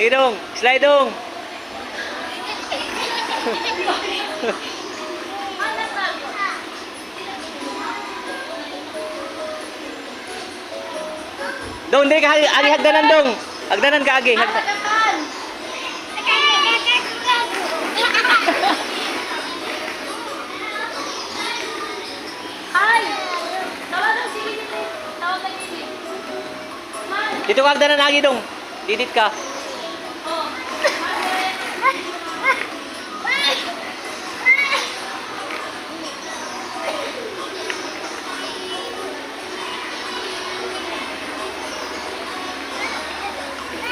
Dong, slide dong. Dong, hindi ka agi hagdanan dong. Hagdanan ka agi. Ay! Tawag ng sili dito. Tawag ng sili. Dito ka hagdanan agi dong. Didit ka. Oh.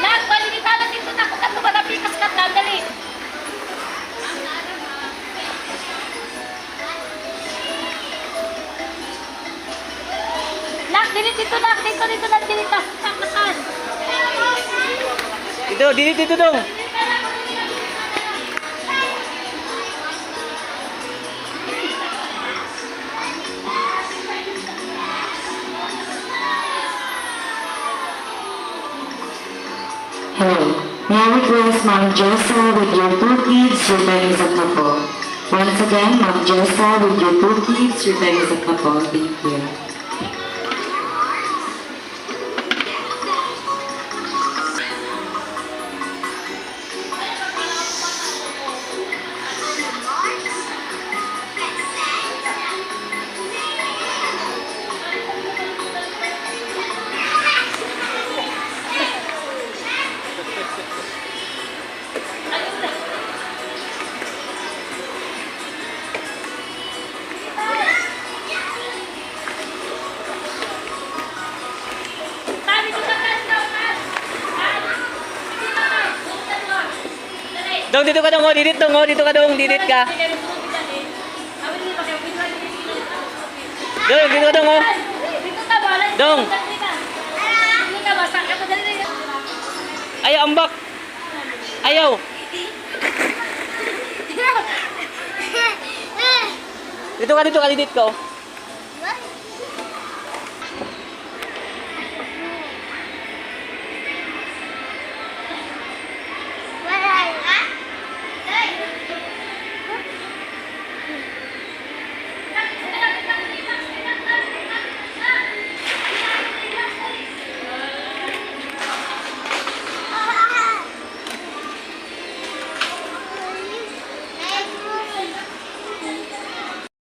Nak, palilitan natin ito na kung kato ba napikas ka na. Dali. Nak, dilit dito nak. Dito na dilit na. Sakasan. Dito, dito dong. Hello. May I request Ma'am Jessa with your two kids returning as a couple. Once again, Ma'am Jessa with your two kids returning as a couple. Thank you. Dong, dito ka dong. Oh, didit dong. Oh, dito ka dong. Didit ka. Dong, dito ka dong. Oh. Dong. Ayaw, ambak. Ayaw. Dito ka, didit ka. Oh.